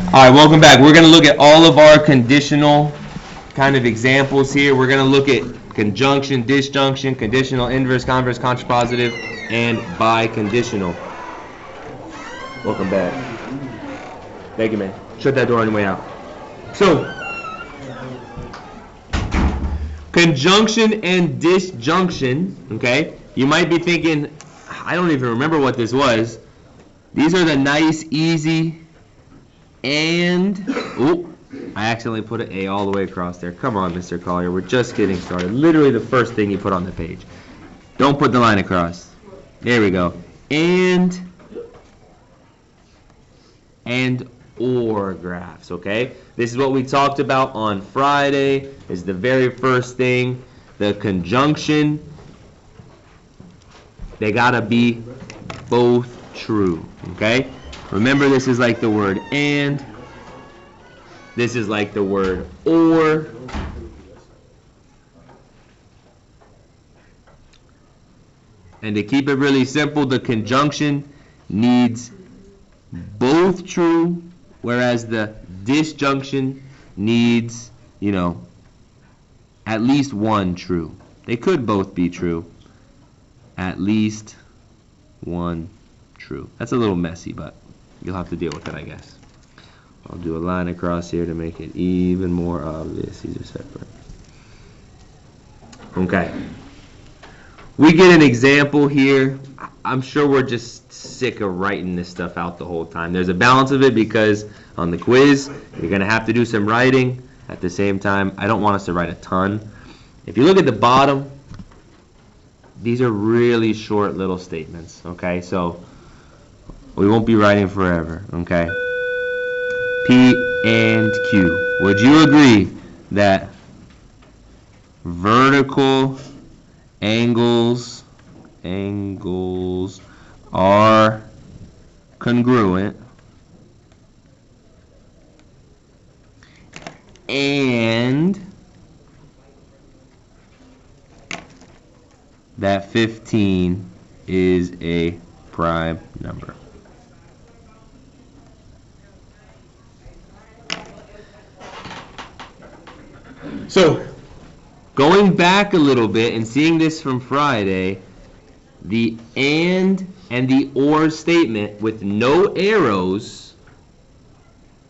All right, welcome back. We're going to look at all of our conditional kind of examples here. We're going to look at conjunction, disjunction, conditional, inverse, converse, contrapositive, and biconditional. Welcome back. Thank you, man. Shut that door on the way out. So, conjunction and disjunction, okay? You might be thinking, I don't even remember what this was. These are the nice, easy, and, oh, I accidentally put an A all the way across there. Come on, Mr. Collier, we're just getting started. Literally the first thing you put on the page. Don't put the line across. There we go. And or graphs, okay? This is what we talked about on Friday. This is the very first thing. The conjunction, they gotta be both true, okay? Remember, this is like the word and. This is like the word or. And to keep it really simple, the conjunction needs both true, whereas the disjunction needs, at least one true. They could both be true. At least one true. That's a little messy, but you'll have to deal with it, I guess. I'll do a line across here to make it even more obvious. These are separate. Okay. We get an example here. I'm sure we're just sick of writing this stuff out the whole time. There's a balance of it because on the quiz, you're going to have to do some writing. At the same time, I don't want us to write a ton. If you look at the bottom, these are really short little statements, okay? So we won't be writing forever, okay? P and Q. Would you agree that vertical angles are congruent and that 15 is a prime number? So, going back a little bit and seeing this from Friday, the and the or statement with no arrows,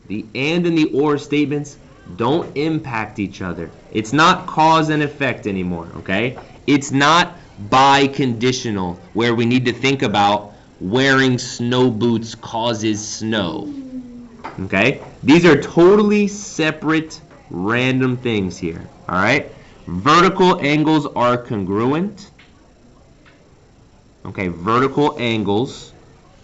the and the or statements don't impact each other. It's not cause and effect anymore, okay? It's not biconditional, where we need to think about wearing snow boots causes snow, okay? These are totally separate random things here, all right? Vertical angles are congruent. Okay, vertical angles,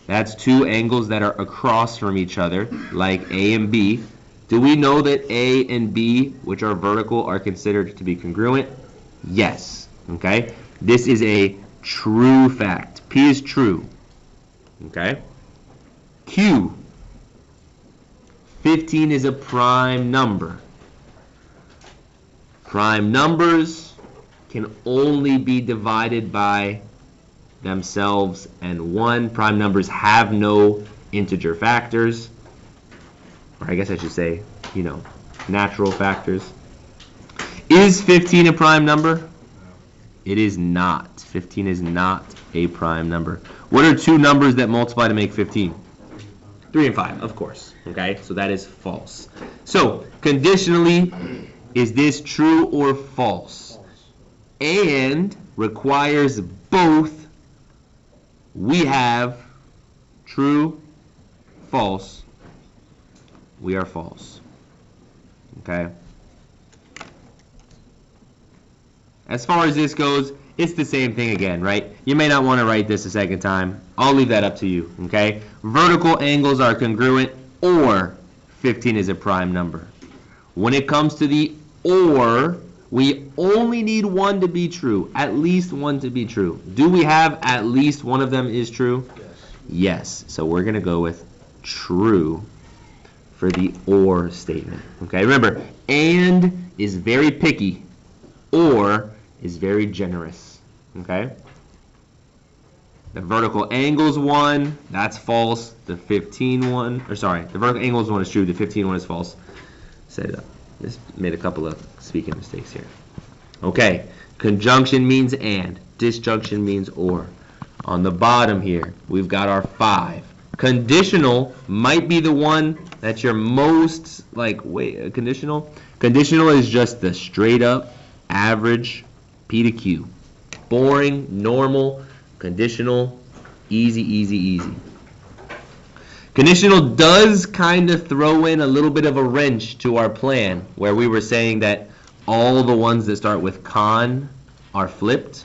that's two angles that are across from each other, like A and B. Do we know that A and B, which are vertical, are considered to be congruent? Yes, okay? This is a true fact. P is true, okay? Q, 15 is a prime number. Prime numbers can only be divided by themselves and 1. Prime numbers have no integer factors, or I guess I should say, natural factors. Is 15 a prime number? It is not. 15 is not a prime number. What are two numbers that multiply to make 15? 3 and 5, of course. Okay, so that is false. So, conditionally, is this true or false? And requires both. We have true, false. We are false. Okay? As far as this goes, it's the same thing again, right? You may not want to write this a second time. I'll leave that up to you, okay? Vertical angles are congruent, or 15 is a prime number. When it comes to the or, we only need one to be true, at least one to be true. Do we have at least one of them is true? Yes. So we're going to go with true for the or statement. Okay, remember, and is very picky, or is very generous. Okay? The vertical angle's 1. That's false. The 15 one, or sorry, the vertical angle's 1 is true. The 15 one is false. This made a couple of speaking mistakes here. Okay, conjunction means and. Disjunction means or. On the bottom here, we've got our 5. Conditional might be the one that you're most like, wait, conditional? Conditional is just the straight up average P to Q. Boring, normal, conditional, easy, easy, easy. Conditional does kind of throw in a little bit of a wrench to our plan, where we were saying that all the ones that start with con are flipped.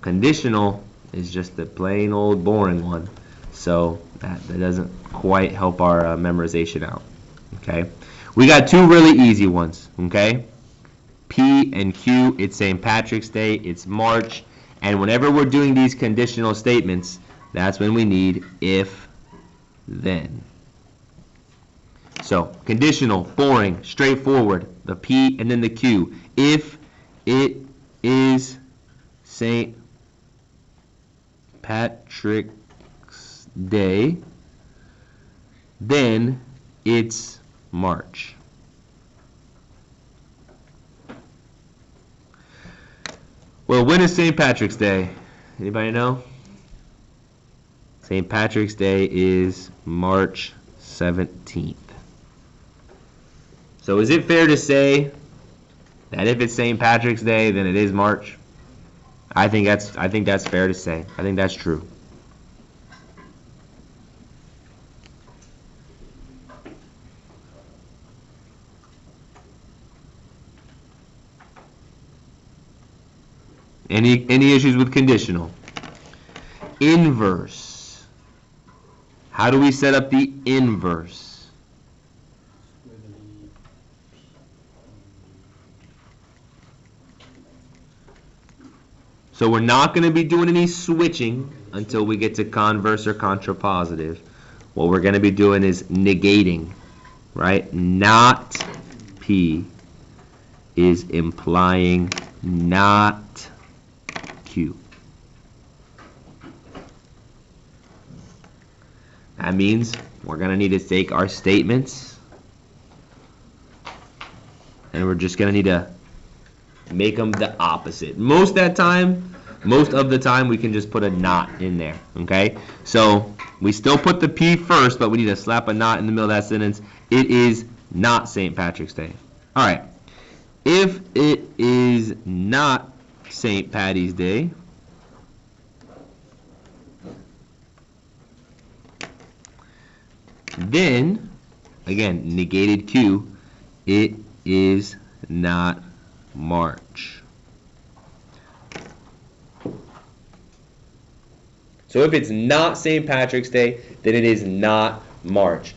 Conditional is just the plain old boring one, so that doesn't quite help our memorization out. Okay, we got 2 really easy ones. Okay, P and Q, it's St. Patrick's Day, it's March, and whenever we're doing these conditional statements, that's when we need if then. So conditional, boring, straightforward, the P and then the Q. If it is St. Patrick's Day, then it's March. Well, when is St. Patrick's Day? Anybody know? St. Patrick's Day is March 17th. So is it fair to say that if it's St. Patrick's Day, then it is March? I think that's fair to say. I think that's true. Any issues with conditional? Inverse. How do we set up the inverse? So we're not going to be doing any switching until we get to converse or contrapositive. What we're going to be doing is negating, right? Not P is implying not Q. That means we're going to need to take our statements and we're just going to need to make them the opposite. Most of the time we can just put a not in there, okay? So we still put the P first, but we need to slap a not in the middle of that sentence. It is not St. Patrick's Day. All right. If it is not St. Patty's Day, then, again, negated Q, it is not March. So if it's not St. Patrick's Day, then it is not March.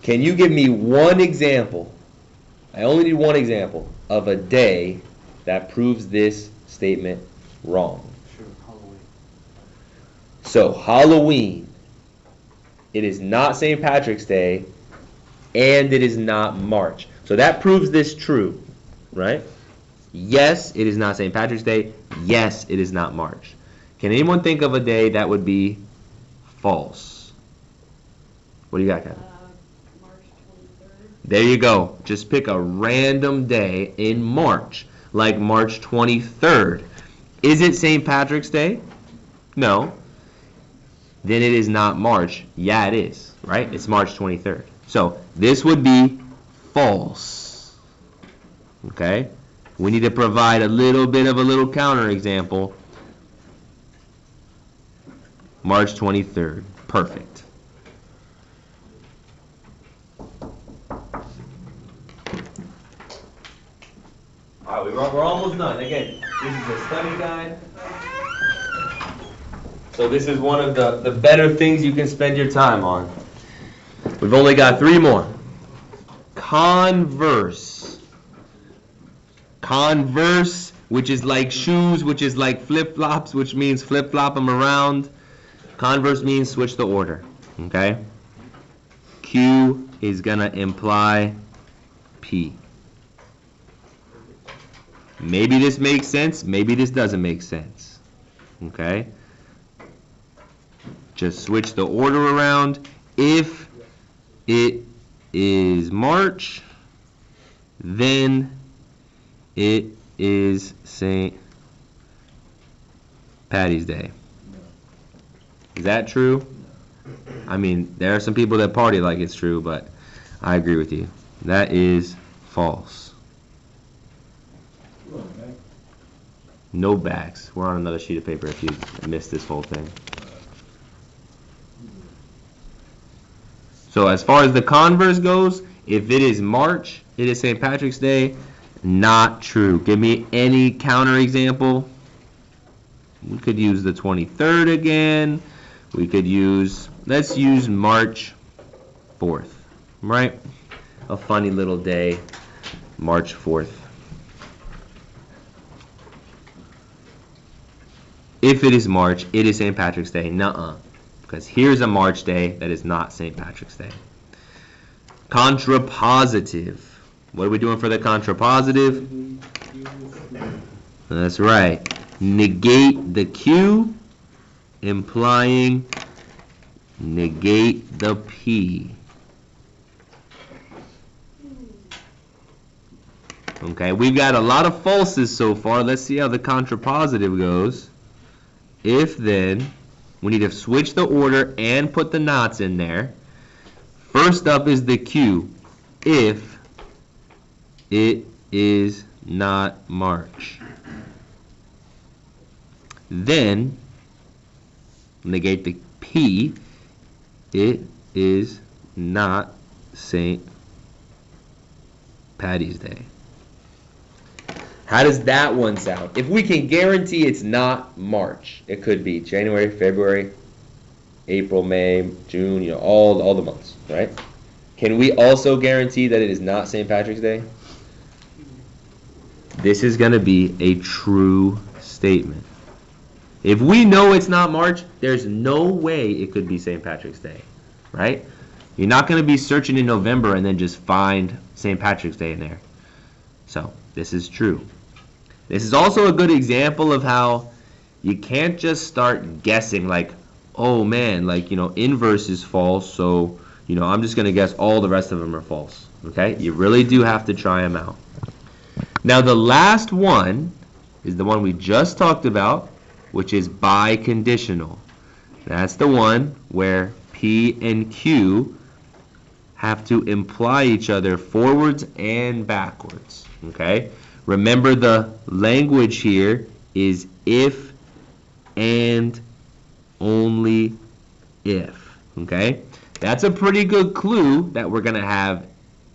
Can you give me one example? I only need one example of a day that proves this statement wrong. Sure, Halloween. So Halloween, it is not St. Patrick's Day, and it is not March. So that proves this true, right? Yes, it is not St. Patrick's Day. Yes, it is not March. Can anyone think of a day that would be false? What do you got, Kevin? March 23rd. There you go. Just pick a random day in March, like March 23rd. Is it St. Patrick's Day? No. Then it is not March. Yeah, it is, right? It's March 23rd. So this would be false. Okay? We need to provide a little bit of a little counterexample. March 23rd. Perfect. All right, we're almost done. Again, this is a study guide. So this is one of the better things you can spend your time on. We've only got 3 more. Converse. Converse, which is like shoes, which is like flip-flops, which means flip-flop them around. Converse means switch the order, okay? Q is going to imply P. Maybe this makes sense, maybe this doesn't make sense, okay? just switch the order around. If it is March, then it is St. Patty's Day. Is that true? I mean, there are some people that party like it's true, but I agree with you. That is false. No backs. We're on another sheet of paper if you missed this whole thing. So as far as the converse goes, if it is March, it is St. Patrick's Day. Not true. Give me any counter example. We could use the 23rd again. We could use, let's use March 4th, right? A funny little day, March 4th. If it is March, it is St. Patrick's Day. Nuh-uh. Because here's a March day that is not St. Patrick's Day. Contrapositive. What are we doing for the contrapositive? That's right. Negate the Q, implying negate the P. Okay, we've got a lot of falses so far. Let's see how the contrapositive goes. If then, we need to switch the order and put the nots in there. First up is the Q. If it is not March. Then, negate the P. It is not St. Patty's Day. How does that one sound? If we can guarantee it's not March, it could be January, February, April, May, June, you know, all the months, right? Can we also guarantee that it is not St. Patrick's Day? This is going to be a true statement. If we know it's not March, there's no way it could be St. Patrick's Day, right? You're not going to be searching in November and then just find St. Patrick's Day in there. So, this is true. This is also a good example of how you can't just start guessing like, oh man, like, you know, inverse is false, so, you know, I'm just going to guess all the rest of them are false. Okay? You really do have to try them out. Now, the last one is the one we just talked about, which is biconditional. That's the one where P and Q have to imply each other forwards and backwards. Okay? Remember, the language here is if and only if. Okay? That's a pretty good clue that we're going to have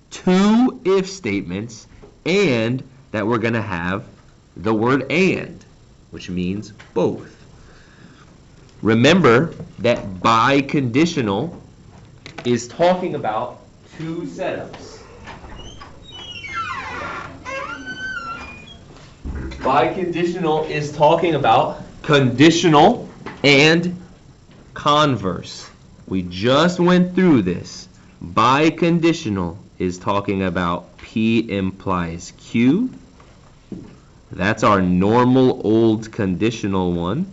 two if statements and that we're going to have the word and, which means both. Remember that biconditional is talking about two setups. Biconditional is talking about conditional and converse. We just went through this. Biconditional is talking about P implies Q. That's our normal old conditional one.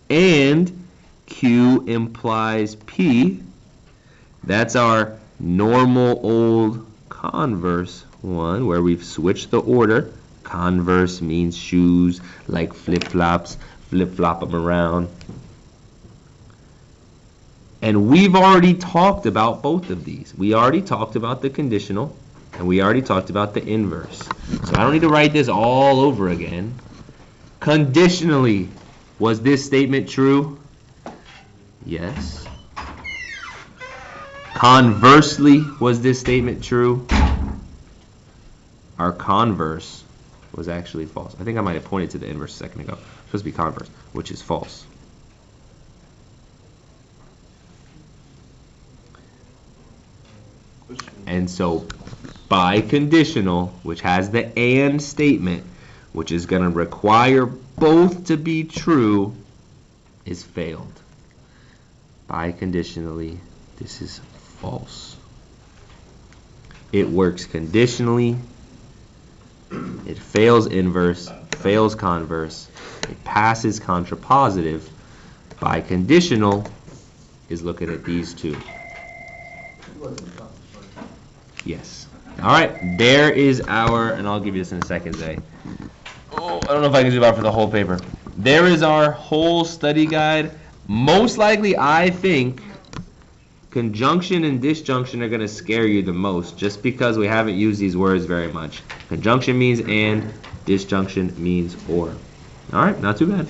And Q implies P. That's our normal old converse one where we've switched the order. Converse means shoes, like flip-flops, flip-flop them around. And we've already talked about both of these. We already talked about the conditional, and we already talked about the inverse. So I don't need to write this all over again. Conditionally, was this statement true? Yes. Conversely, was this statement true? Our converse was actually false. I think I might have pointed to the inverse a second ago. It's supposed to be converse, which is false. And so biconditional, which has the and statement, which is going to require both to be true, is failed. Biconditionally, this is false. It works conditionally. It fails inverse, fails converse. It passes contrapositive, Biconditional is looking at these two. Yes. All right, there is our, and I'll give you this in a second, Zay. Oh, I don't know if I can zoom out for the whole paper. There is our whole study guide. Most likely, I think, conjunction and disjunction are going to scare you the most, just because we haven't used these words very much. Conjunction means and, disjunction means or. All right, not too bad.